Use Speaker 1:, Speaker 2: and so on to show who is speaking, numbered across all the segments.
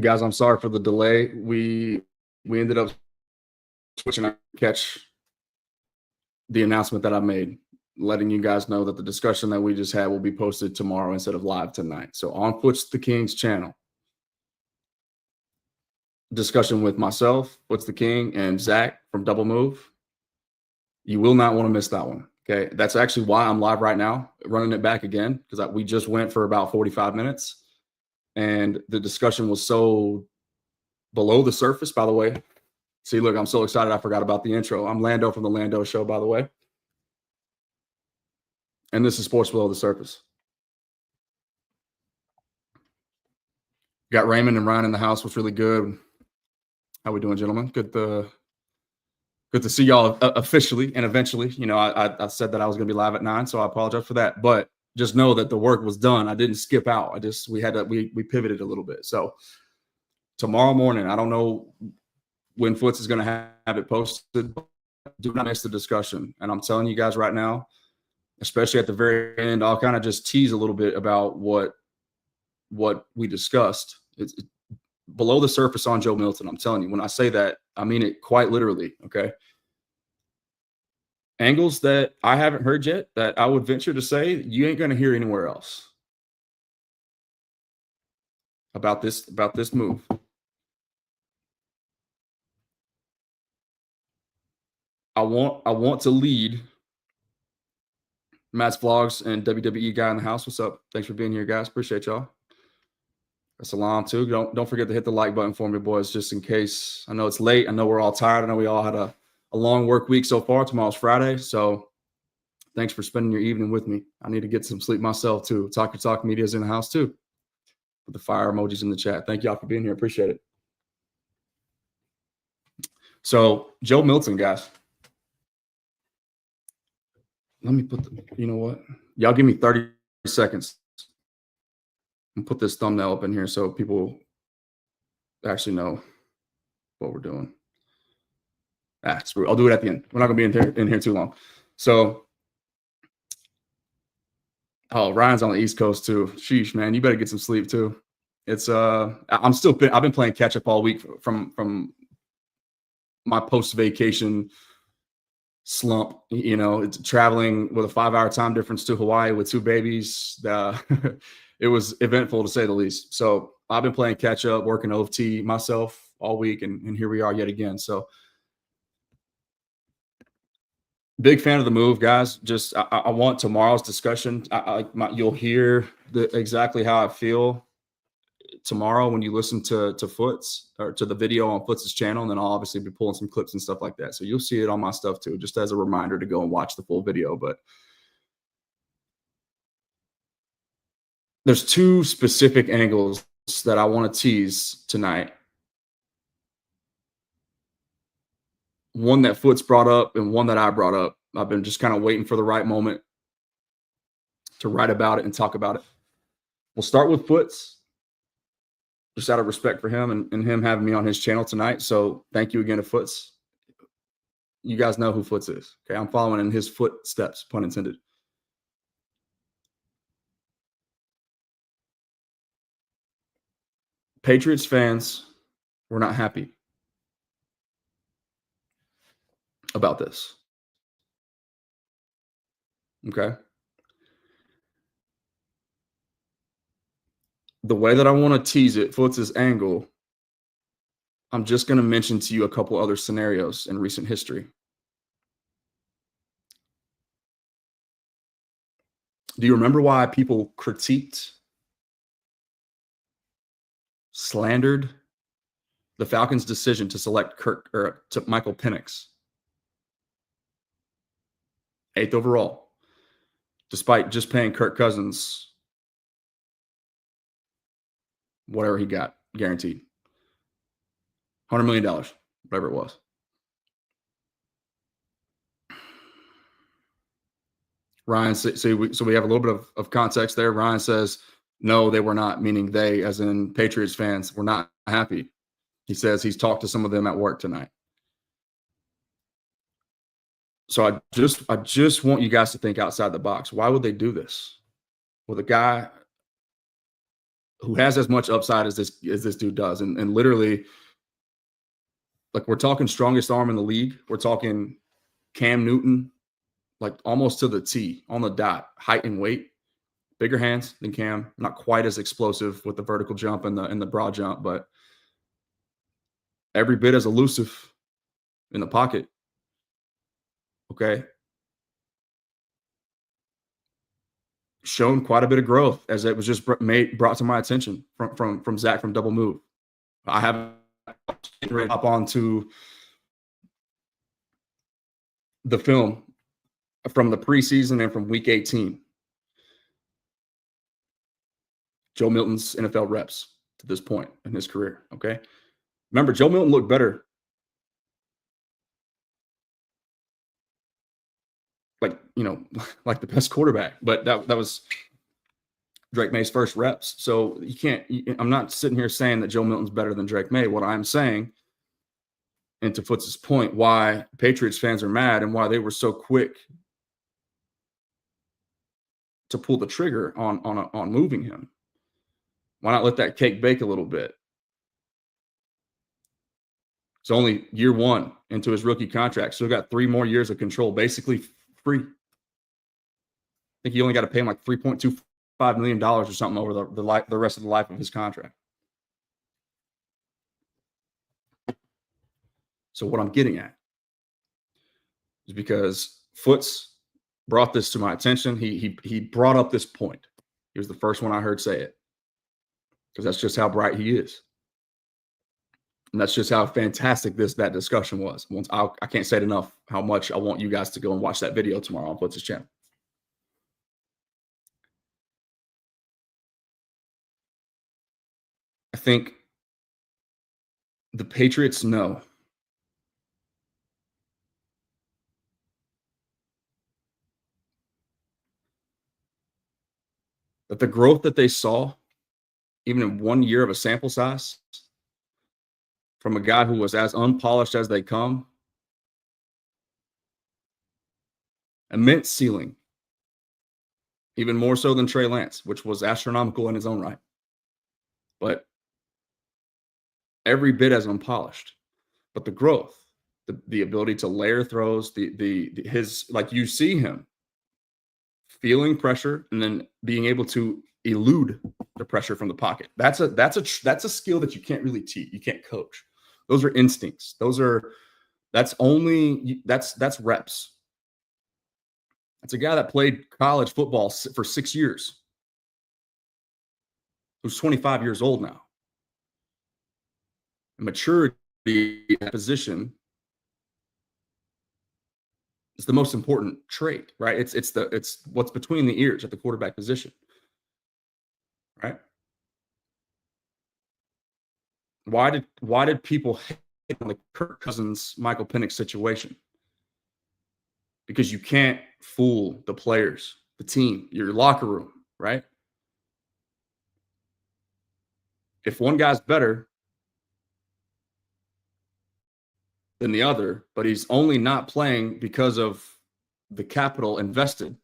Speaker 1: guys, I'm sorry for the delay. We ended up switching to catch the announcement that I made, letting you guys know that the discussion that we just had will be posted tomorrow instead of live tonight. So on FootsDaKings channel, discussion with myself, FootsDaKing, and Zach from DoubleMove. You will not want to miss that one. Okay, that's actually why I'm live right now, running it back again, because we just went for about 45 minutes, and the discussion was so below the surface. By the way, see, look, I'm so excited I forgot about the intro. I'm Lando from the Lando Show, by the way, and this is Sports Below the Surface. Got Raymond and Ryan in the house, was really good. How we doing, gentlemen? Good to see y'all officially and eventually. You know, I said that I was going to be live at 9, so I apologize for that. But just know that the work was done. I didn't skip out. We pivoted a little bit. So tomorrow morning, I don't know when Foots is going to have it posted. Do not miss the discussion. And I'm telling you guys right now, especially at the very end, I'll kind of just tease a little bit about what we discussed. It's below the surface on Joe Milton. I'm telling you, when I say that, I mean it quite literally. Okay. Angles that I haven't heard yet that I would venture to say you ain't going to hear anywhere else about this move. I want to lead Matt's Vlogs and WWE guy in the house. What's up? Thanks for being here, guys. Appreciate y'all. Salam too. Don't forget to hit the like button for me, boys, just in case. I know it's late. I know we're all tired. I know we all had a long work week so far. Tomorrow's Friday, so thanks for spending your evening with me. I need to get some sleep myself too. Talk Your Talk Media's in the house too. Put the fire emojis in the chat. Thank y'all for being here. Appreciate it. So Joe Milton, guys. Let me put you know what? Y'all give me 30 seconds and put this thumbnail up in here so people actually know what we're doing. Screw it. I'll do it at the end. We're not going to be in here too long. So, Ryan's on the East Coast too. Sheesh, man, you better get some sleep too. It's I've been playing catch up all week from my post-vacation slump. You know, it's traveling with a 5-hour time difference to Hawaii with 2 babies. It was eventful to say the least. So I've been playing catch up, working OT myself all week, and here we are yet again. So big fan of the move, guys. Just I want tomorrow's discussion. You'll hear exactly how I feel tomorrow when you listen to Foots or to the video on Foots' channel, and then I'll obviously be pulling some clips and stuff like that. So you'll see it on my stuff too, just as a reminder to go and watch the full video. But there's 2 specific angles that I want to tease tonight. One that Foots brought up and one that I brought up. I've been just kind of waiting for the right moment to write about it and talk about it. We'll start with Foots, just out of respect for him and him having me on his channel tonight. So thank you again to Foots. You guys know who Foots is. Okay, I'm following in his footsteps, pun intended. Patriots fans were not happy about this. Okay. The way that I want to tease it, Foots' angle, I'm just going to mention to you a couple other scenarios in recent history. Do you remember why people critiqued, slandered the Falcons' decision to select Michael Penix 8th overall, despite just paying Kirk Cousins whatever he got guaranteed, $100 million, whatever it was. Ryan, so we have a little bit of context there. Ryan says, no, they were not, meaning they, as in Patriots fans, were not happy. He says he's talked to some of them at work tonight. So I just want you guys to think outside the box. Why would they do this? Well, the guy who has as much upside as this dude does. And literally, like, we're talking strongest arm in the league. We're talking Cam Newton, like almost to the T, on the dot, height and weight. Bigger hands than Cam, not quite as explosive with the vertical jump and the broad jump, but every bit as elusive in the pocket. Okay. Shown quite a bit of growth, as it was just brought to my attention from Zach from DoubleMove. I haven't hop onto the film from the preseason and from week 18. Joe Milton's NFL reps to this point in his career. Okay. Remember, Joe Milton looked better, like, like the best quarterback, but that was Drake May's first reps. So I'm not sitting here saying that Joe Milton's better than Drake May. What I'm saying, and to Foots' point, why Patriots fans are mad and why they were so quick to pull the trigger on moving him. Why not let that cake bake a little bit? It's only year one into his rookie contract, so he got 3 more years of control, basically free. I think he only got to pay him like $3.25 million or something over the rest of the life of his contract. So what I'm getting at is, because Foots brought this to my attention, he brought up this point. He was the first one I heard say it, because that's just how bright he is. And that's just how fantastic that discussion was. I can't say it enough how much I want you guys to go and watch that video tomorrow on Foots' channel. I think the Patriots know that the growth that they saw, even in 1 year of a sample size, from a guy who was as unpolished as they come, immense ceiling, even more so than Trey Lance, which was astronomical in his own right, but every bit as unpolished. But the growth, the ability to layer throws, his, like, you see him feeling pressure and then being able to elude the pressure from the pocket. That's a skill that you can't really teach. You can't coach. Those are instincts. That's reps. That's a guy that played college football for 6 years, who's 25 years old now. Maturity in that position is the most important trait, right? It's what's between the ears at the quarterback position, right? Why did people hate on the Kirk Cousins, Michael Penix situation? Because you can't fool the players, the team, your locker room, right? If one guy's better than the other, but he's only not playing because of the capital invested,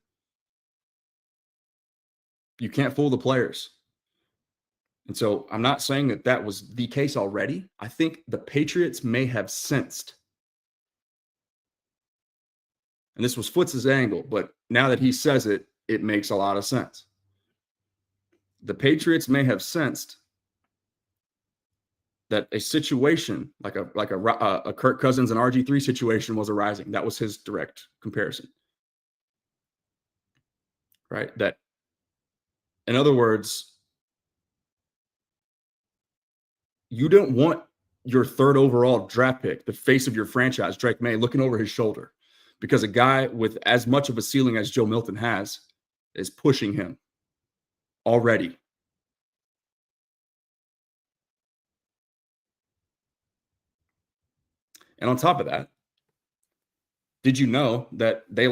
Speaker 1: you can't fool the players. And so I'm not saying that was the case already. I think the Patriots may have sensed, and this was Foots' angle, but now that he says it, it makes a lot of sense. The Patriots may have sensed that a situation like a Kirk Cousins and RG3 situation was arising. That was his direct comparison, right? That, in other words, you don't want your 3rd overall draft pick, the face of your franchise, Drake May, looking over his shoulder, because a guy with as much of a ceiling as Joe Milton has is pushing him already. And on top of that, did you know that they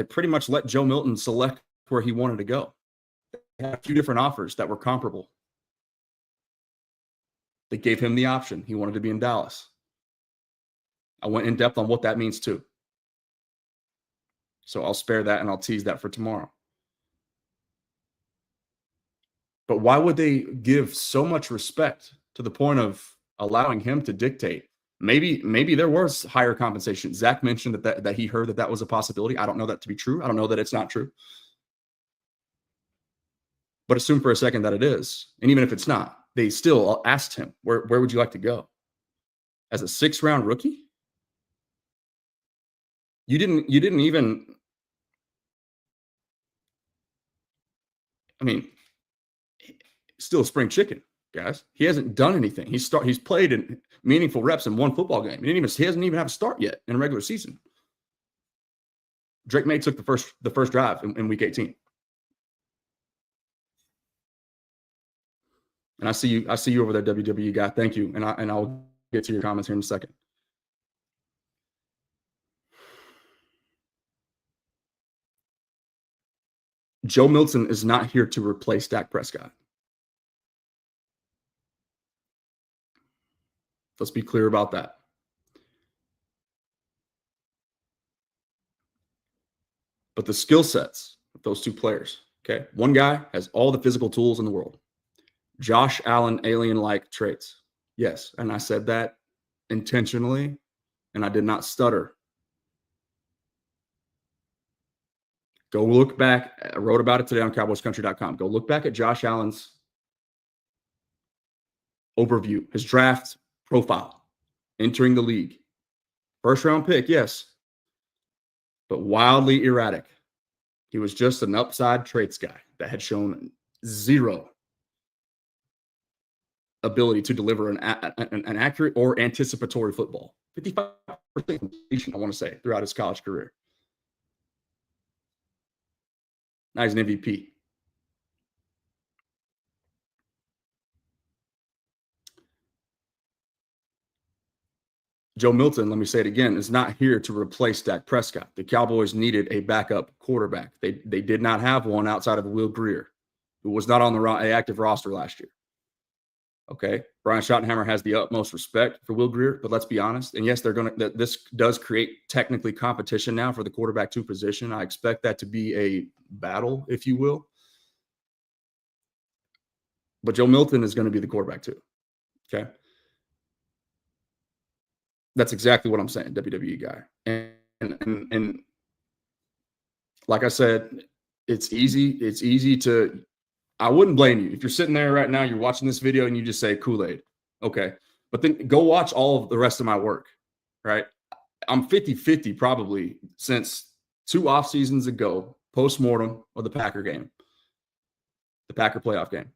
Speaker 1: pretty much let Joe Milton select where he wanted to go? They had a few different offers that were comparable. They gave him the option. He wanted to be in Dallas. I went in depth on what that means too. So I'll spare that and I'll tease that for tomorrow. But why would they give so much respect to the point of allowing him to dictate? Maybe there was higher compensation. Zach mentioned that he heard that was a possibility. I don't know that to be true. I don't know that it's not true. But assume for a second that it is. And even if it's not, they still asked him, where would you like to go? As a 6th-round rookie? You didn't even, I mean, still a spring chicken, guys. He hasn't done anything. He's played in meaningful reps in one football game. He hasn't even had a start yet in a regular season. Drake May took the first drive in week 18. And I see you over there, WWE guy. Thank you. And I'll get to your comments here in a second. Joe Milton is not here to replace Dak Prescott. Let's be clear about that. But the skill sets of those two players, okay? One guy has all the physical tools in the world. Josh Allen, alien-like traits. Yes, and I said that intentionally, and I did not stutter. Go look back. I wrote about it today on CowboysCountry.com. Go look back at Josh Allen's overview, his draft profile, entering the league. First-round pick, yes, but wildly erratic. He was just an upside traits guy that had shown zero ability to deliver an accurate or anticipatory football. 55% completion, I want to say, throughout his college career. Now he's an MVP. Joe Milton, let me say it again, is not here to replace Dak Prescott. The Cowboys needed a backup quarterback. They did not have one outside of Will Grier, who was not on the active roster last year. Okay, Brian Schottenheimer has the utmost respect for Will Grier, but let's be honest. And yes, this does create technically competition now for the quarterback 2 position. I expect that to be a battle, if you will. But Joe Milton is going to be the quarterback 2. Okay. That's exactly what I'm saying, WWE guy. And like I said, it's easy to, I wouldn't blame you. If you're sitting there right now, you're watching this video and you just say Kool-Aid. Okay. But then go watch all of the rest of my work, right? I'm 50-50 probably since 2 off seasons ago, post-mortem of the Packer game, the Packer playoff game.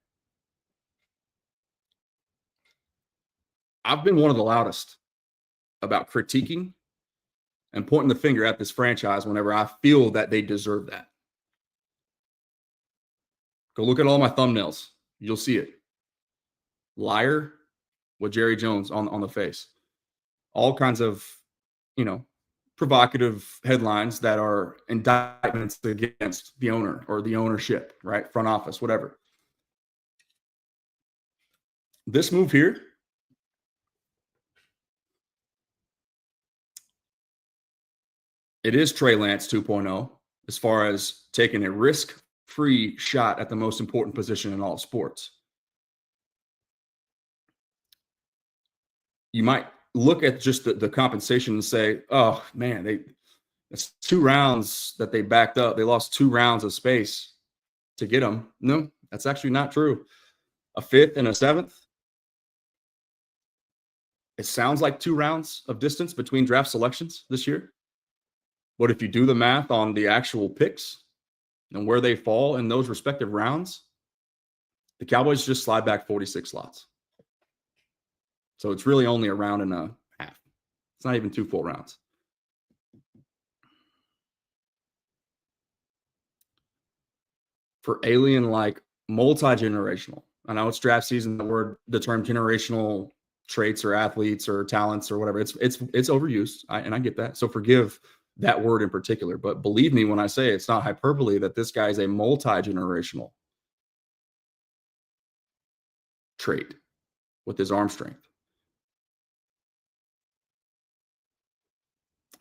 Speaker 1: I've been one of the loudest about critiquing and pointing the finger at this franchise whenever I feel that they deserve that. Go look at all my thumbnails. You'll see it. Liar with Jerry Jones on the face. All kinds of, provocative headlines that are indictments against the owner or the ownership, right? Front office, whatever. This move here, it is Trey Lance 2.0 as far as taking a risk-free shot at the most important position in all sports. You might look at just the compensation and say, oh, man, it's 2 rounds that they backed up. They lost 2 rounds of space to get them. No, that's actually not true. A 5th and a 7th. It sounds like 2 rounds of distance between draft selections this year. But if you do the math on the actual picks and where they fall in those respective rounds, the Cowboys just slide back 46 slots. So it's really only a round and a half. It's not even 2 full rounds. For alien-like, multi-generational. I know it's draft season, the term generational traits or athletes or talents or whatever. It's overused, and I get that. So forgive that word in particular. But believe me when I say it's not hyperbole that this guy is a multi-generational trait with his arm strength.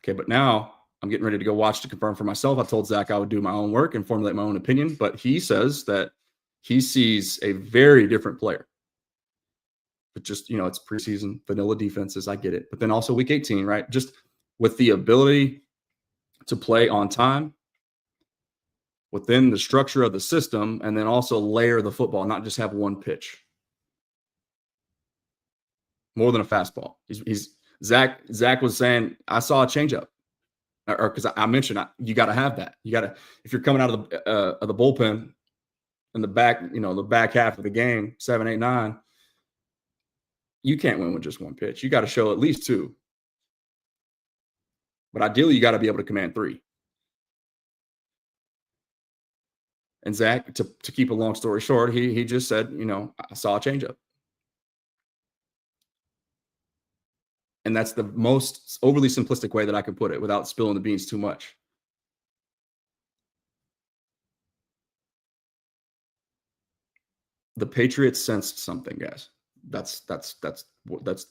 Speaker 1: Okay, but now I'm getting ready to go watch to confirm for myself. I told Zach I would do my own work and formulate my own opinion, but he says that he sees a very different player. But just, it's preseason, vanilla defenses. I get it. But then also week 18, right? Just with the ability to play on time within the structure of the system, and then also layer the football, not just have one pitch. More than a fastball. Zach was saying, I saw a changeup. Or because I mentioned you got to have that. You got to, if you're coming out of the bullpen in the back, the back half of the game, 7, 8, 9, you can't win with just one pitch. You got to show at least 2. But ideally, you got to be able to command 3. And Zach, to keep a long story short, he just said, I saw a changeup. And that's the most overly simplistic way that I can put it without spilling the beans too much. The Patriots sensed something, guys. That's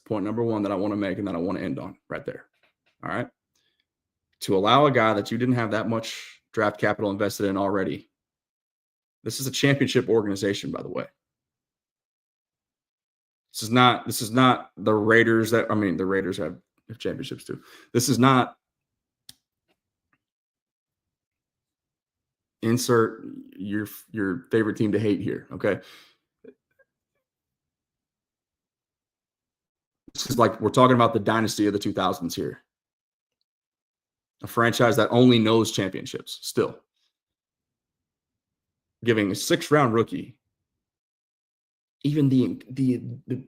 Speaker 1: point number 1 that I want to make and that I want to end on right there. All right. To allow a guy that you didn't have that much draft capital invested in already. This is a championship organization, by the way. This is not the Raiders the Raiders have championships too. This is not insert your favorite team to hate here. Okay. This is like we're talking about the dynasty of the 2000s here. A franchise that only knows championships still. Giving a 6th-round rookie even the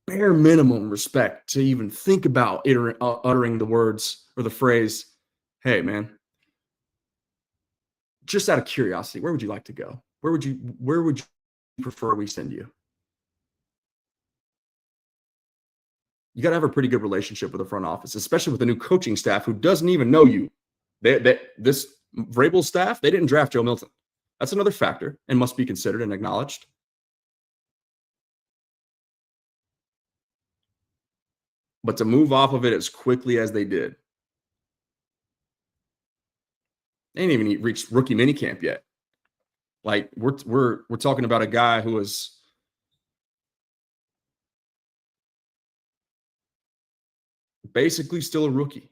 Speaker 1: bare minimum respect to even think about uttering the words or the phrase, hey, man, just out of curiosity, where would you like to go? Where would you prefer we send you? You got to have a pretty good relationship with the front office, especially with the new coaching staff who doesn't even know you. This Vrabel staff, they didn't draft Joe Milton. That's another factor and must be considered and acknowledged. But to move off of it as quickly as they did, they ain't even reached rookie minicamp yet. Like we're talking about a guy who is basically still a rookie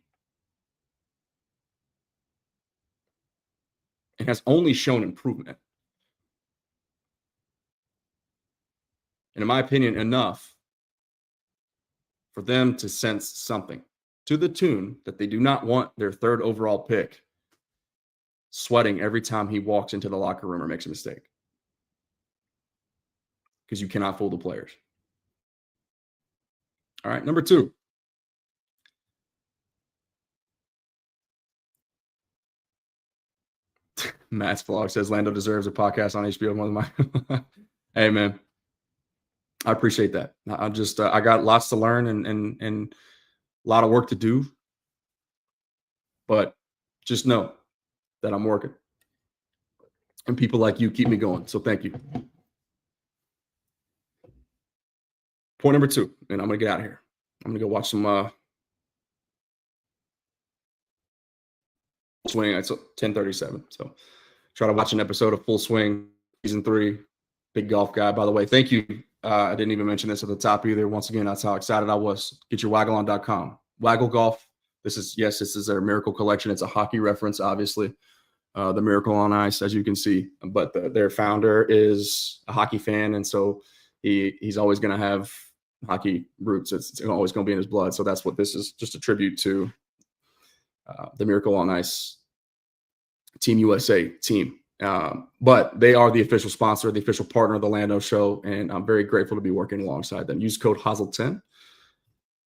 Speaker 1: and has only shown improvement. And in my opinion, enough for them to sense something to the tune that they do not want their 3rd overall pick sweating every time he walks into the locker room or makes a mistake. Because you cannot fool the players. All right, number 2. Matt's vlog says Lando deserves a podcast on HBO more than mine. Hey, man. I appreciate that. I just I got lots to learn and a lot of work to do. But just know that I'm working. And people like you keep me going. So thank you. Point number 2, and I'm going to get out of here. I'm going to go watch some Swing. It's 10:37. So try to watch an episode of Full Swing, season 3. Big golf guy, by the way. Thank you. I didn't even mention this at the top either. Once again, that's how excited I was. Get your WaggleOn.com. Waggle Golf. This is their Miracle Collection. It's a hockey reference, obviously. The Miracle on Ice, as you can see. But their founder is a hockey fan, and so he's always going to have hockey roots. It's always going to be in his blood. So that's what this is, just a tribute to the Miracle on Ice Team USA team. But they are the official sponsor, the official partner of the Lando Show, and I'm very grateful to be working alongside them. Use code HOSL10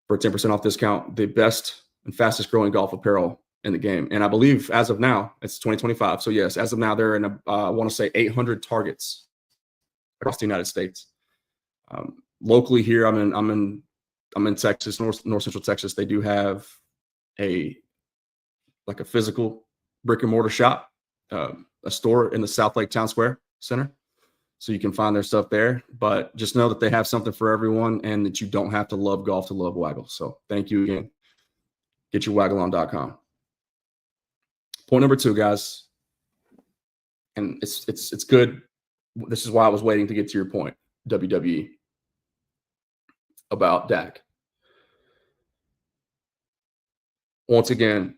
Speaker 1: for a 10% off discount, the best and fastest growing golf apparel in the game. And I believe as of now, it's 2025. So yes, as of now, they're in I want to say 800 targets across the United States. Locally here, I'm in Texas, North Central Texas. They do have a physical brick and mortar shop, a store in the South Lake Town Square Center. So you can find their stuff there, but just know that they have something for everyone and that you don't have to love golf to love Waggle. So thank you again. Get your WaggleOn.com. Point number 2, guys. And it's good this is why I was waiting to get to your point, WWE, about Dak. Once again,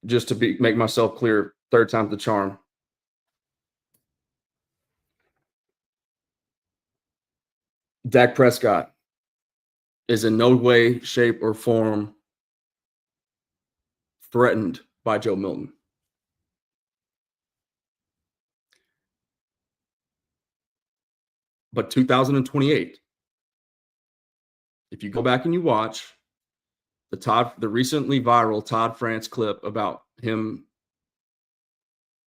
Speaker 1: just to make myself clear, third time's the charm. Dak Prescott is in no way, shape, or form threatened by Joe Milton. But 2028, if you go back and you watch the recently viral Todd France clip about him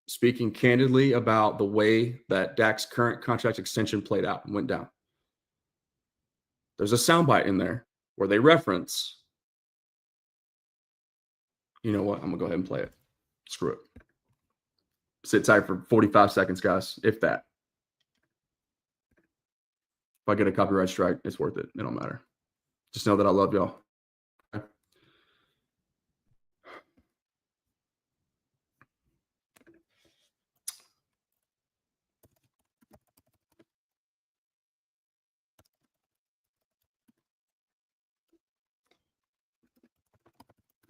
Speaker 1: speaking candidly about the way that Dak's current contract extension played out and went down, there's a soundbite in there where they reference, you know what, I'm going to go ahead and play it. Screw it. Sit tight for 45 seconds, guys, if that. If I get a copyright strike, it's worth it. It don't matter. Just know that I love y'all. Okay?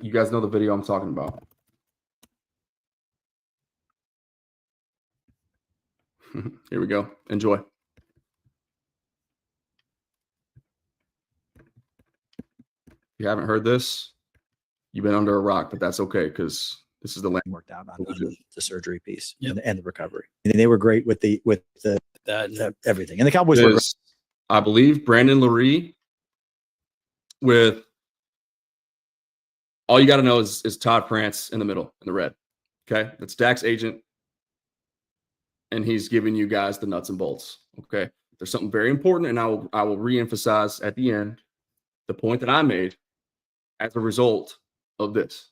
Speaker 1: You guys know the video I'm talking about. Here we go. Enjoy. If you haven't heard this, you've been under a rock, but that's okay because this is the land
Speaker 2: worked out on the surgery piece and the recovery. And they were great with the everything. And the Cowboys were great.
Speaker 1: I believe Brandon Lurie with all you got to know is Todd France in the middle in the red. Okay, that's Dak's agent, and he's giving you guys the nuts and bolts. Okay, there's something very important, and I will reemphasize at the end the point that I made as a result of this.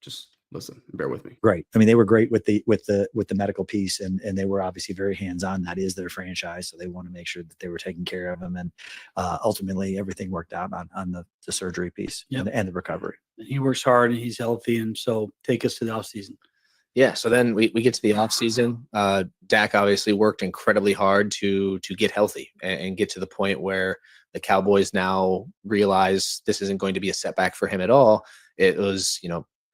Speaker 1: Just listen, bear with me.
Speaker 2: Great. I mean, they were great with the medical piece, and they were obviously very hands-on. That is their franchise, so they want to make sure that they were taking care of them. And ultimately, everything worked out on the surgery piece and the recovery.
Speaker 3: And he works hard and he's healthy, and so take us to the offseason.
Speaker 4: Yeah, so then we get to the offseason. Dak obviously worked incredibly hard to get healthy and get to the point where the Cowboys now realize this isn't going to be a setback for him at all. It was,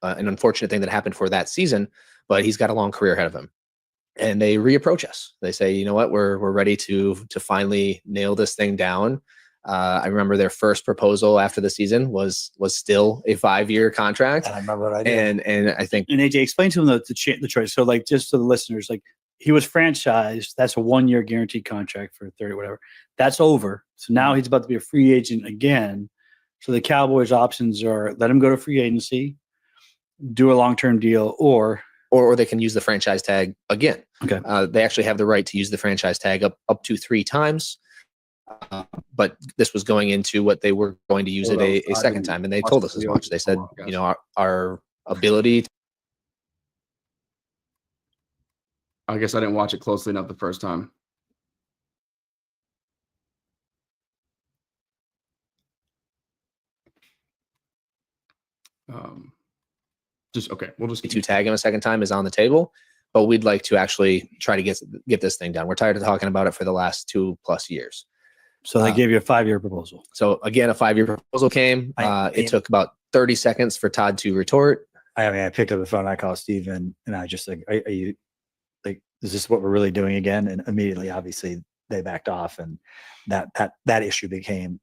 Speaker 4: an unfortunate thing that happened for that season, but he's got a long career ahead of him. And they reapproach us. They say, you know what, we're ready to finally nail this thing down. I remember their first proposal after the season was still a 5-year contract.
Speaker 2: And I remember what I did.
Speaker 4: And I think,
Speaker 3: and AJ, explain to him the choice. So like, just to the listeners, like he was franchised. That's a 1-year guaranteed contract for 30, whatever. That's over. So now he's about to be a free agent again. So the Cowboys' options are let him go to free agency, do a long-term deal, or
Speaker 4: they can use the franchise tag again.
Speaker 3: Okay.
Speaker 4: They actually have the right to use the franchise tag up to 3 times. But this was going into what they were going to use it a second time. And they told us as much. They said, our ability.
Speaker 1: I guess I didn't watch it closely enough the first time. We'll just
Speaker 4: to tag him a second time is on the table, but we'd like to actually try to get this thing done. We're tired of talking about it for the last 2+ years.
Speaker 3: So they gave you a 5-year proposal.
Speaker 4: So again, a 5-year proposal came. It took about 30 seconds for Todd to retort.
Speaker 2: I picked up the phone. I called Steven, and I just like, are you like, is this what we're really doing again? And immediately, obviously, they backed off, and that issue became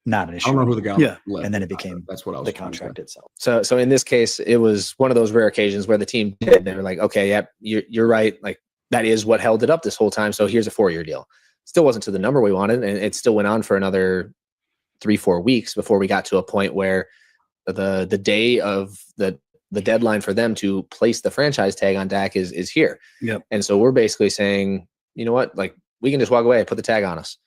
Speaker 2: not an issue.
Speaker 1: I don't know who the guy
Speaker 2: left. And then it became
Speaker 1: that's what I was
Speaker 2: the contract itself.
Speaker 4: So in this case, it was one of those rare occasions where the team did. They were like, okay, yep, you're right. Like that is what held it up this whole time. So here's a 4-year deal. Still wasn't to the number we wanted, and it still went on for another 3-4 weeks before we got to a point where the day of the deadline for them to place the franchise tag on Dak is here.
Speaker 3: Yep.
Speaker 4: And so we're basically saying, you know what, like we can just walk away, put the tag on us,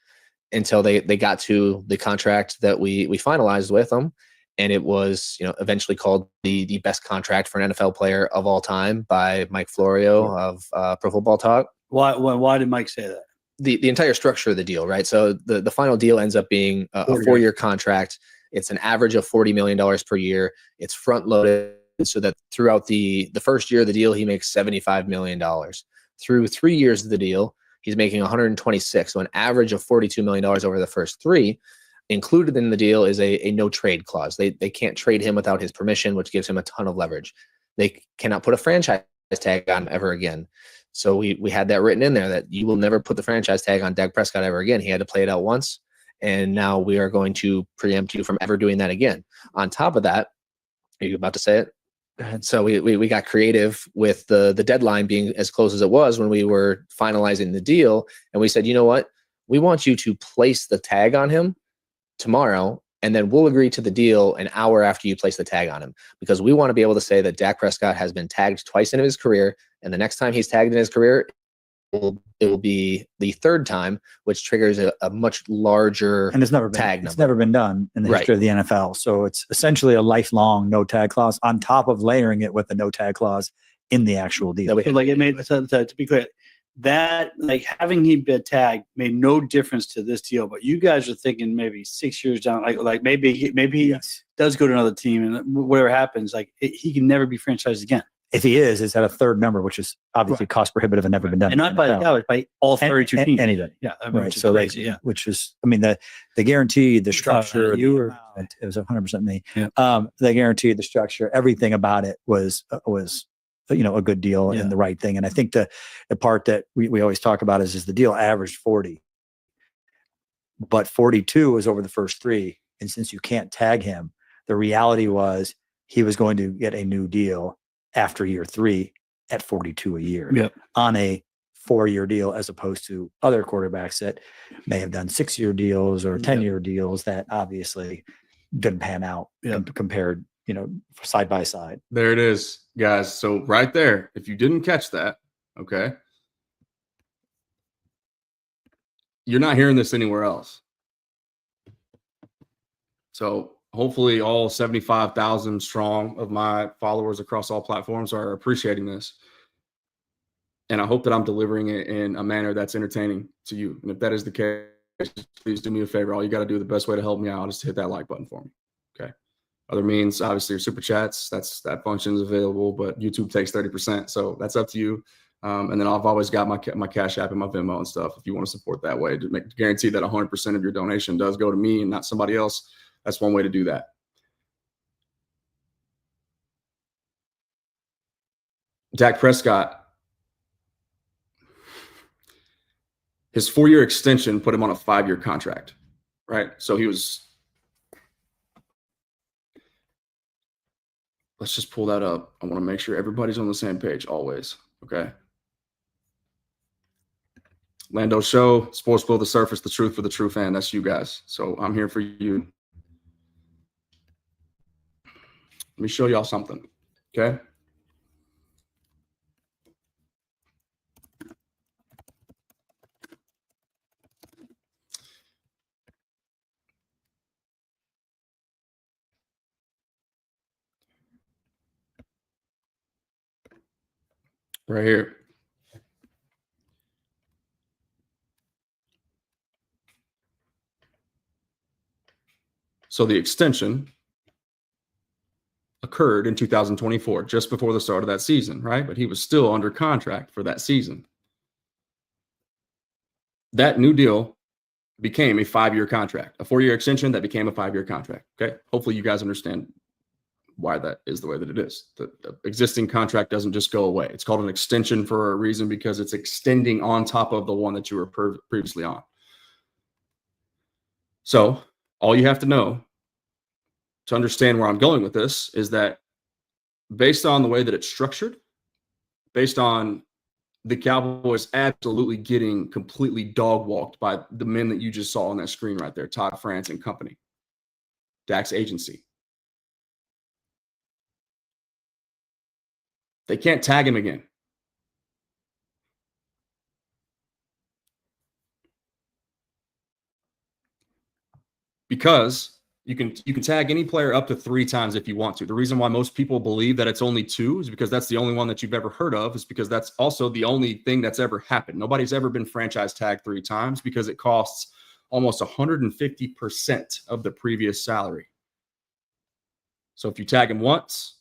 Speaker 4: until they got to the contract that we finalized with them. And it was, eventually called the best contract for an NFL player of all time by Mike Florio of Pro Football Talk.
Speaker 3: Why did Mike say that?
Speaker 4: The entire structure of the deal, right? So the final deal ends up being a 4-year contract. It's an average of $40 million per year. It's front loaded. so that throughout the first year of the deal, he makes $75 million. Through 3 years of the deal, he's making 126. So an average of $42 million over the first 3. Included in the deal is a no trade clause. They can't trade him without his permission, which gives him a ton of leverage. They cannot put a franchise tag on him ever again. So we had that written in there that you will never put the franchise tag on Dak Prescott ever again. He had to play it out once, and now we are going to preempt you from ever doing that again. On top of that, are you about to say it? And so we got creative with the deadline being as close as it was when we were finalizing the deal, and we said, you know what? We want you to place the tag on him tomorrow, and then we'll agree to the deal an hour after you place the tag on him, because we want to be able to say that Dak Prescott has been tagged twice in his career, and the next time he's tagged in his career, it will be the 3rd time, which triggers a much larger
Speaker 2: and it's never been
Speaker 4: tag number.
Speaker 2: It's never been done in the history of the NFL. So it's essentially a lifelong no tag clause on top of layering it with a no tag clause in the actual deal.
Speaker 3: So like it made, to be clear, that like having him been tagged made no difference to this deal. But you guys are thinking maybe 6 years down, like maybe he does go to another team, and whatever happens, like he can never be franchised again.
Speaker 2: If he is at a 3rd number, which is obviously cost prohibitive and never been done.
Speaker 3: And not by the Cowboys, by all 32 teams.
Speaker 2: Anybody.
Speaker 3: Yeah. I mean,
Speaker 2: Right. So
Speaker 3: crazy,
Speaker 2: which is, I mean, the guarantee, the structure,
Speaker 3: you were,
Speaker 2: it was 100% me.
Speaker 3: Yeah.
Speaker 2: The guarantee, the structure, everything about it was a good deal and the right thing. And I think the part that we always talk about is the deal averaged 40, but 42 was over the first 3. And since you can't tag him, the reality was he was going to get a new deal after year 3 at 42 a year on a 4-year deal, as opposed to other quarterbacks that may have done 6-year deals or 10-year deals that obviously didn't pan out compared, side by side.
Speaker 1: There it is, guys. So right there, if you didn't catch that, okay, you're not hearing this anywhere else. So hopefully all 75,000 strong of my followers across all platforms are appreciating this. And I hope that I'm delivering it in a manner that's entertaining to you. And if that is the case, please do me a favor. All you got to do, the best way to help me out, is to hit that like button for me. Okay. Other means, obviously, your super chats. That function is available, but YouTube takes 30%. So that's up to you. And then I've always got my CashApp and my Venmo and stuff. If you want to support that way, to guarantee that 100% of your donation does go to me and not somebody else. That's one way to do that. Dak Prescott, his 4-year extension put him on a 5-year contract, right? So he was, let's just pull that up. I want to make sure everybody's on the same page always, okay? Lando Show, Sports Below the Surface, the truth for the true fan. That's you guys. So I'm here for you. Let me show y'all something, okay? Right here. So the extension occurred in 2024, just before the start of that season, right? But he was still under contract for that season. That new deal became a 5-year contract, a 4-year extension that became a 5-year contract, okay? Hopefully you guys understand why that is the way that it is. The existing contract doesn't just go away. It's called an extension for a reason, because it's extending on top of the one that you were previously on. So all you have to know to understand where I'm going with this is that based on the way that it's structured, based on the Cowboys absolutely getting completely dog walked by the men that you just saw on that screen right there, Todd France and company, Dak's agency. They can't tag him again. Because you can tag any player up to 3 times if you want to. The reason why most people believe that it's only 2 is because that's the only one that you've ever heard of, is because that's also the only thing that's ever happened. Nobody's ever been franchise tagged 3 times, because it costs almost 150% of the previous salary. So if you tag him once,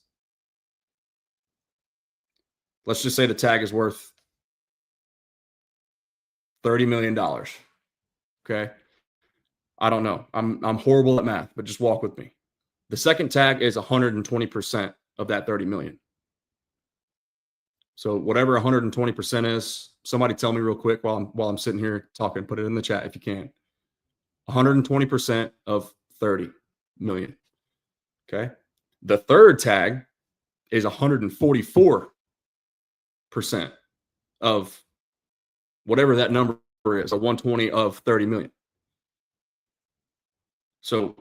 Speaker 1: let's just say the tag is worth $30 million. Okay. I don't know. I'm horrible at math, but just walk with me. The second tag is 120% of that 30 million. So whatever 120% is, somebody tell me real quick while I'm sitting here talking, put it in the chat if you can. 120% of 30 million. Okay. The third tag is 144% of whatever that number is, a 120 of 30 million. So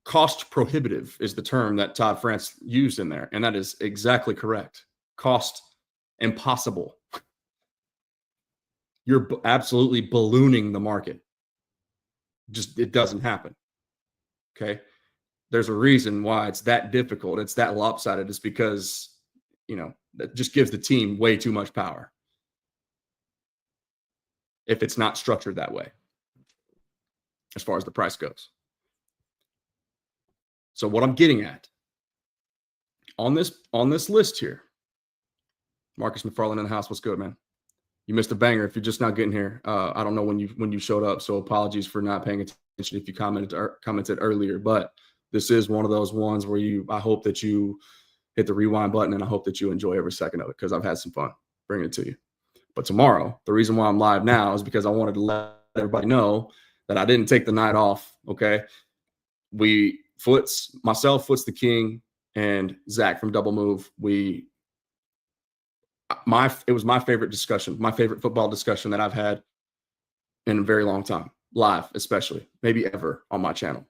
Speaker 1: cost prohibitive is the term that Todd France used in there. And that is exactly correct. Cost impossible. You're absolutely ballooning the market. Just, it doesn't happen. Okay. There's a reason why it's that difficult. It's that lopsided. It's because, that just gives the team way too much power if it's not structured that way as far as the price goes. So what I'm getting at on this list here, Marcus McFarland in the house. What's good, man? You missed a banger if you're just not getting here. I don't know when you showed up, so apologies for not paying attention if you commented earlier. But this is one of those ones where I hope that you hit the rewind button, and I hope that you enjoy every second of it because I've had some fun bringing it to you. But tomorrow, the reason why I'm live now is because I wanted to let everybody know that I didn't take the night off. Okay, myself, Foots the King, and Zach from DoubleMove, it was my favorite discussion, my favorite football discussion that I've had in a very long time, live especially, maybe ever on my channel.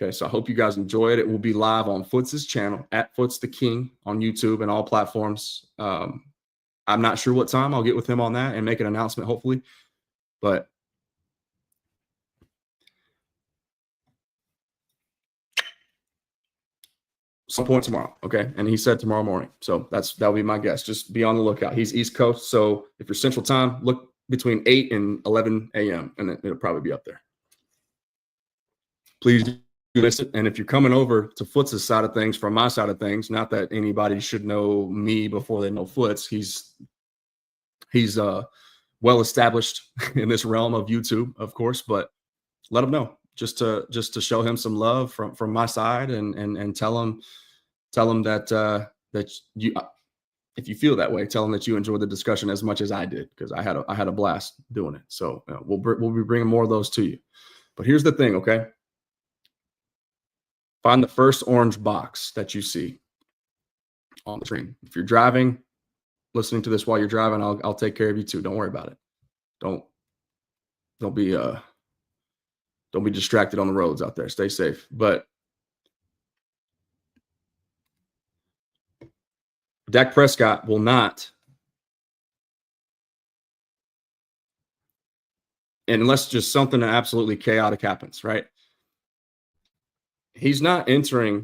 Speaker 1: Okay, so I hope you guys enjoy it. It will be live on Foots' channel at Foots the King on YouTube and all platforms. I'm not sure what time. I'll get with him on that and make an announcement, hopefully. But some point tomorrow, okay? And he said tomorrow morning. So that'll be my guess. Just be on the lookout. He's East Coast, so if you're Central Time, look between 8 and 11 a.m., and it'll probably be up there. Please do listen. And if you're coming over to Foots' side of things, from my side of things, not that anybody should know me before they know Foots. He's well established in this realm of YouTube, of course, but let him know. Just to show him some love from my side and tell him that you, if you feel that way, tell him that you enjoyed the discussion as much as I did, because I had a blast doing it. So we'll be bringing more of those to you. But here's the thing, okay? Find the first orange box that you see on the screen. If you're driving, listening to this while you're driving, I'll take care of you too. Don't worry about it. Don't be distracted on the roads out there. Stay safe. But Dak Prescott will not, unless just something absolutely chaotic happens, right? He's not entering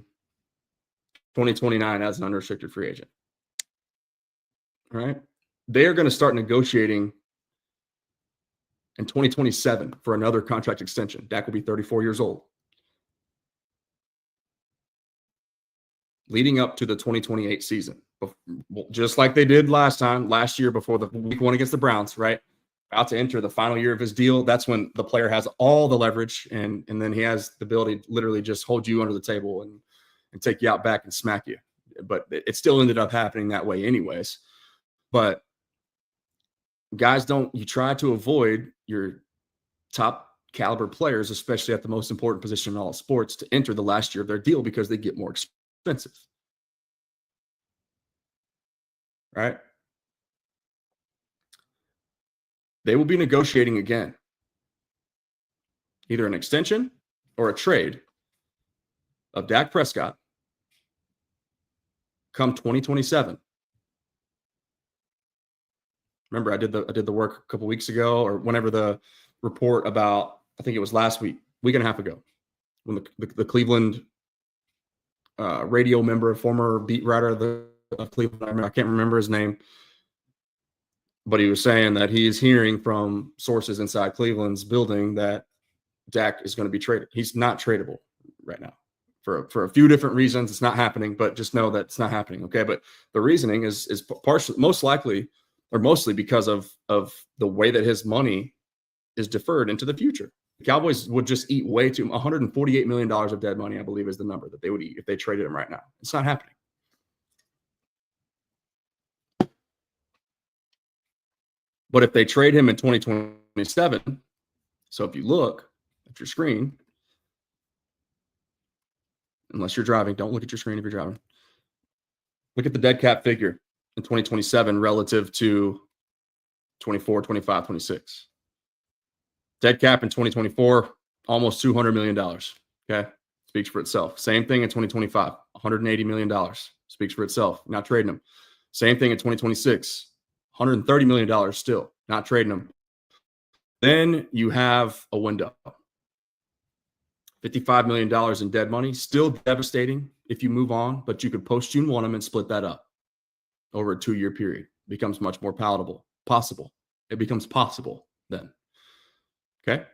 Speaker 1: 2029 as an unrestricted free agent, right? They are going to start negotiating in 2027 for another contract extension. Dak will be 34 years old. Leading up to the 2028 season, just like they did last year before the week 1 against the Browns, right? About to enter the final year of his deal. That's when the player has all the leverage, and then he has the ability to literally just hold you under the table and take you out back and smack you. But it still ended up happening that way anyways. But guys, you try to avoid your top caliber players, especially at the most important position in all sports, to enter the last year of their deal because they get more expensive. Right? They will be negotiating again, either an extension or a trade of Dak Prescott come 2027. Remember, I did the work a couple weeks ago, or whenever the report about, I think it was last week and a half ago, when the Cleveland radio member, former beat writer of Cleveland, I can't remember his name, but he was saying that he is hearing from sources inside Cleveland's building that Dak is going to be traded. He's not tradable right now for a few different reasons. It's not happening, but just know that it's not happening. Okay. But the reasoning is partially, most likely, or mostly because of the way that his money is deferred into the future. The Cowboys would just eat way too $148 million of dead money, I believe, is the number that they would eat if they traded him right now. It's not happening. But if they trade him in 2027, so if you look at your screen, unless you're driving, don't look at your screen if you're driving. Look at the dead cap figure in 2027 relative to 24, 25, 26. Dead cap in 2024, almost $200 million. Okay. Speaks for itself. Same thing in 2025, $180 million. Speaks for itself. Not trading them. Same thing in 2026, $130 million still. Not trading them. Then you have a window. $55 million in dead money. Still devastating if you move on, but you could post June 1 them and split that up over a 2-year period. It becomes much more palatable. Possible. It becomes possible then. Okay.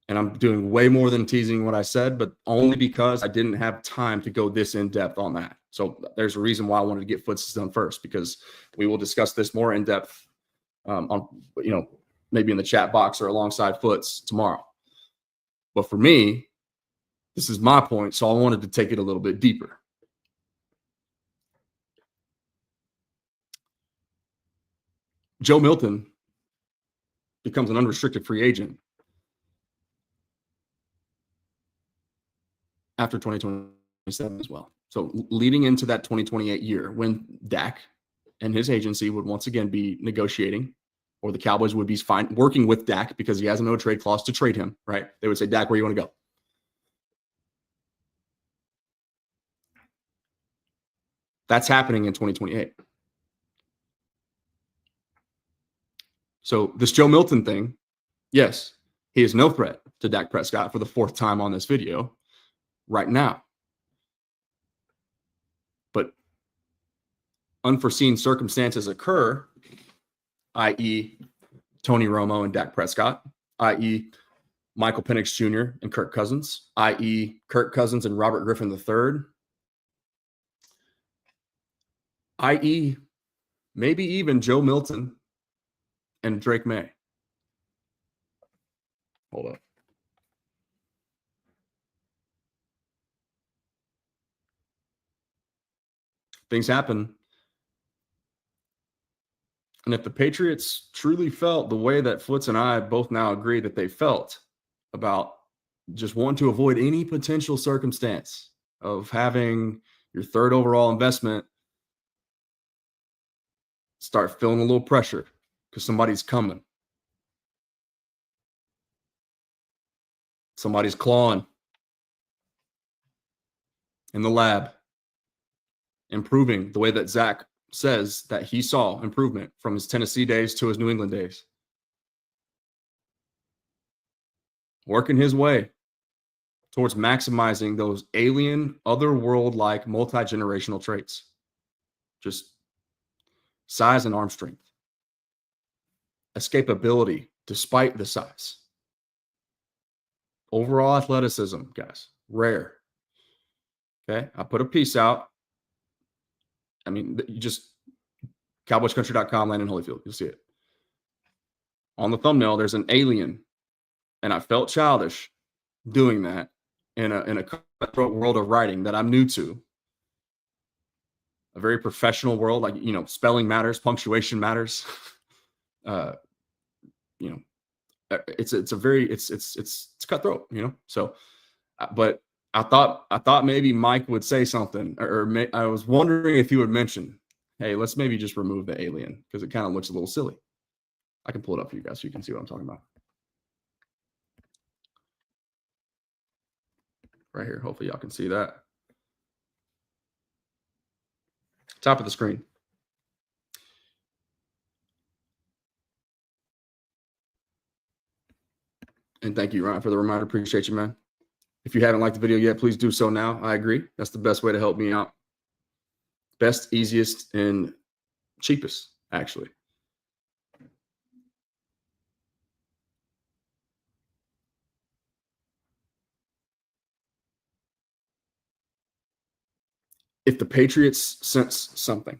Speaker 1: And I'm doing way more than teasing what I said, but only because I didn't have time to go this in depth on that. So there's a reason why I wanted to get Foots done first, because we will discuss this more in depth on, maybe in the chat box or alongside Foots tomorrow. But for me, this is my point, so I wanted to take it a little bit deeper. Joe Milton becomes an unrestricted free agent after 2027 as well. So leading into that 2028 year, when Dak and his agency would once again be negotiating, or the Cowboys would be working with Dak because he has a no trade clause to trade him, right? They would say, Dak, where you want to go? That's happening in 2028. So this Joe Milton thing, yes, he is no threat to Dak Prescott for the 4th time on this video right now. But unforeseen circumstances occur, i.e. Tony Romo and Dak Prescott, i.e. Michael Penix Jr. and Kirk Cousins, i.e. Kirk Cousins and Robert Griffin III, i.e. maybe even Joe Milton and Drake May. Hold up. Things happen. And if the Patriots truly felt the way that Foots and I both now agree that they felt about just wanting to avoid any potential circumstance of having your 3rd overall investment start feeling a little pressure because somebody's coming. Somebody's clawing in the lab, improving the way that Zach says that he saw improvement from his Tennessee days to his New England days. Working his way towards maximizing those alien, otherworld-like, multi-generational traits. Just size and arm strength. Escapability despite the size. Overall athleticism, guys, rare. Okay, I put a piece out. I mean, you just cowboyscountry.com, LandonHolifield. You'll see it. On the thumbnail, there's an alien, and I felt childish doing that in a cutthroat world of writing that I'm new to. A very professional world, like, spelling matters, punctuation matters. It's cutthroat, So, but I thought maybe Mike would say something, or I was wondering if he would mention, hey, let's maybe just remove the alien because it kind of looks a little silly. I can pull it up for you guys so you can see what I'm talking about. Right here. Hopefully y'all can see that. Top of the screen. And thank you, Ryan, for the reminder. Appreciate you, man. If you haven't liked the video yet, please do so now. I agree. That's the best way to help me out. Best, easiest, and cheapest, actually. if the Patriots sense something,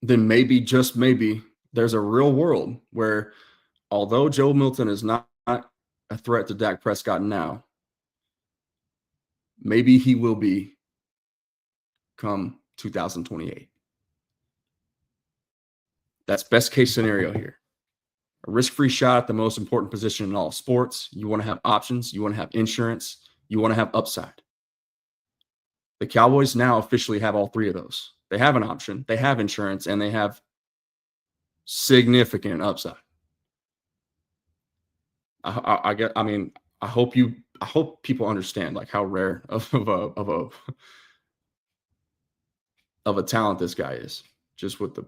Speaker 1: then maybe, just maybe, there's a real world where, although Joe Milton is not a threat to Dak Prescott now, maybe he will be come 2028. That's best case scenario here. A risk-free shot at the most important position in all sports. You want to have options. You want to have insurance. You want to have upside. The Cowboys now officially have all three of those. They have an option, they have insurance, and they have significant upside. I hope people understand like how rare of a talent this guy is, just with the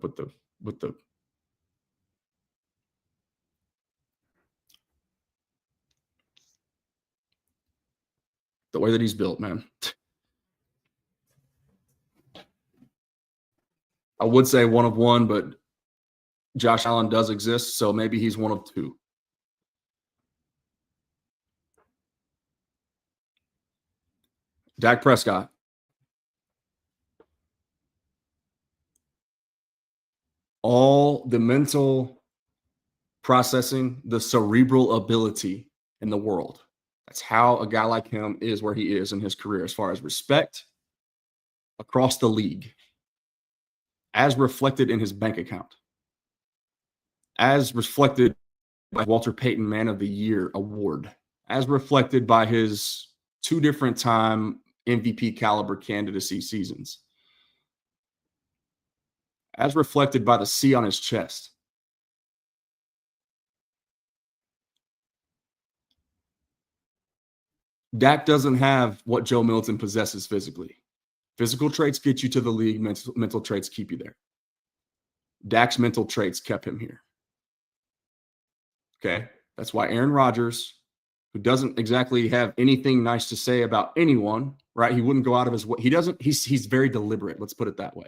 Speaker 1: way that he's built, man. I would say one of one, but Josh Allen does exist, so maybe he's one of two. Dak Prescott. All the mental processing, the cerebral ability in the world. That's how a guy like him is where he is in his career as far as respect across the league, as reflected in his bank account, as reflected by Walter Payton Man of the Year award, as reflected by his 2 different time MVP caliber candidacy seasons, as reflected by the C on his chest. Dak doesn't have what Joe Milton possesses physically. Physical traits get you to the league. Mental traits keep you there. Dak's mental traits kept him here. Okay? That's why Aaron Rodgers, who doesn't exactly have anything nice to say about anyone, right? He wouldn't go out of his way. He's very deliberate. Let's put it that way.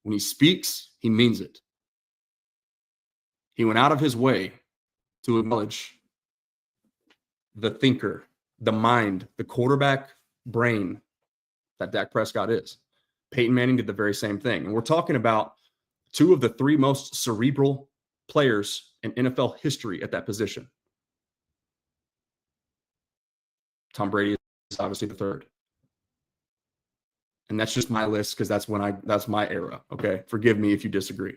Speaker 1: When he speaks, he means it. He went out of his way to acknowledge the thinker, the mind, the quarterback brain that Dak Prescott is. Peyton Manning did the very same thing. And we're talking about 2 of the 3 most cerebral players in NFL history at that position. Tom Brady is obviously the 3rd. And that's just my list because that's my era. Okay. Forgive me if you disagree.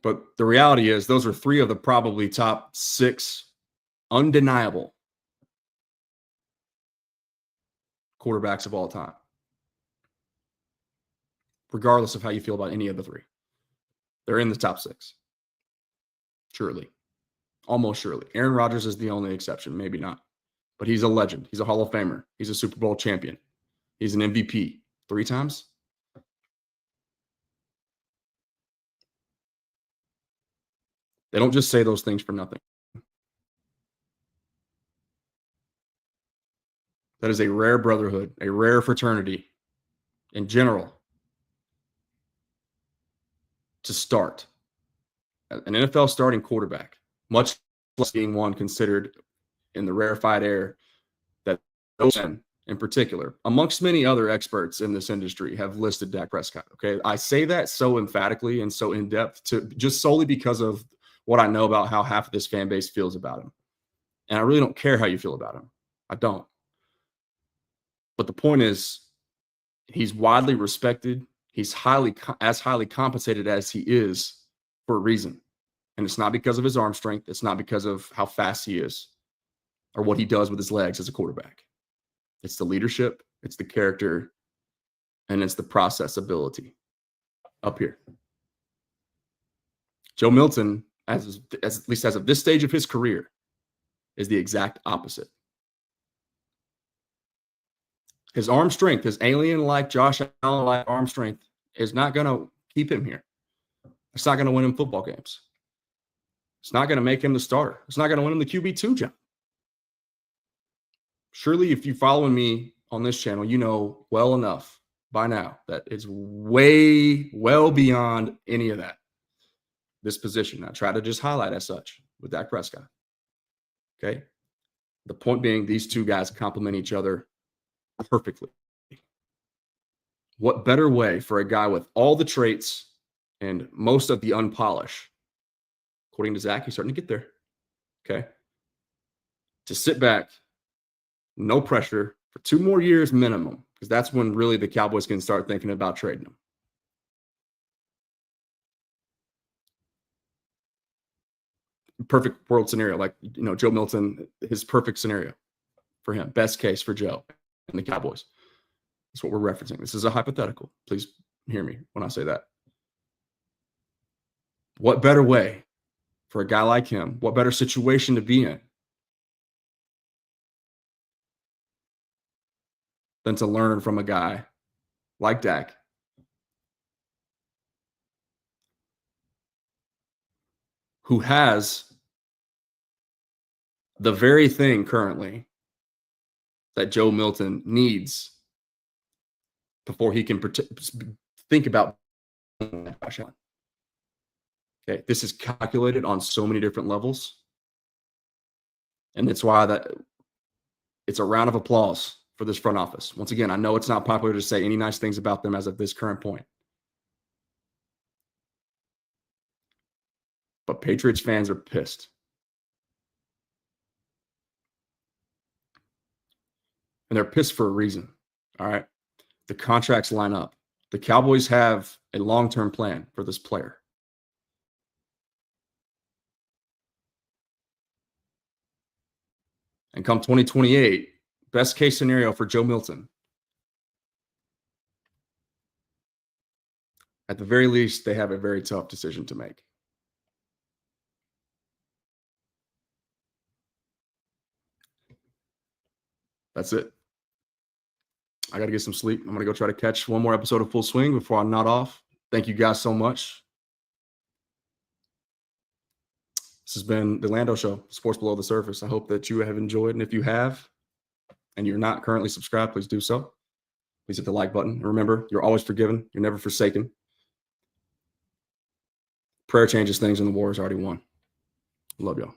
Speaker 1: But the reality is those are 3 of the probably top 6 undeniable quarterbacks of all time, regardless of how you feel about any of the 3. They're in the top 6. Surely. Almost surely. Aaron Rodgers is the only exception. Maybe not. But he's a legend. He's a Hall of Famer. He's a Super Bowl champion. He's an MVP 3 times. They don't just say those things for nothing. That is a rare brotherhood, a rare fraternity in general to start. An NFL starting quarterback, much less being one considered in the rarefied air that those men in particular, amongst many other experts in this industry, have listed Dak Prescott. Okay. I say that so emphatically and so in depth to just solely because of what I know about how half of this fan base feels about him. And I really don't care how you feel about him. I don't. But the point is, he's widely respected. He's highly compensated as he is for a reason. And it's not because of his arm strength. It's not because of how fast he is or what he does with his legs as a quarterback. It's the leadership, it's the character, and it's the process ability up here. Joe Milton, at least as of this stage of his career, is the exact opposite. His arm strength, his alien-like, Josh Allen-like arm strength is not going to keep him here. It's not going to win him football games. It's not going to make him the starter. It's not going to win him the QB2 job. Surely, if you're following me on this channel, you know well enough by now that it's way, well beyond any of that. This position. I try to just highlight as such with Dak Prescott. Okay. The point being, these two guys complement each other perfectly. What better way for a guy with all the traits and most of the unpolish, according to Zach, he's starting to get there. Okay. To sit back, no pressure for 2 more years minimum, because that's when really the Cowboys can start thinking about trading him. Perfect world scenario, like, Joe Milton, his perfect scenario for him, best case for Joe and the Cowboys. That's what we're referencing. This is a hypothetical. Please hear me when I say that. What better way for a guy like him? What better situation to be in than to learn from a guy like Dak, who has the very thing currently that Joe Milton needs before he can think about. Okay, this is calculated on so many different levels, and that's why that it's a round of applause for this front office. Once again, I know it's not popular to say any nice things about them as of this current point, but Patriots fans are pissed. And they're pissed for a reason. All right. The contracts line up. The Cowboys have a long-term plan for this player. And come 2028, best case scenario for Joe Milton, at the very least, they have a very tough decision to make. That's it. I got to get some sleep. I'm going to go try to catch one more episode of Full Swing before I nod off. Thank you guys so much. This has been the Lando Show, Sports Below the Surface. I hope that you have enjoyed. And if you have, and you're not currently subscribed, please do so. Please hit the like button. And remember, you're always forgiven. You're never forsaken. Prayer changes things, and the war is already won. Love y'all.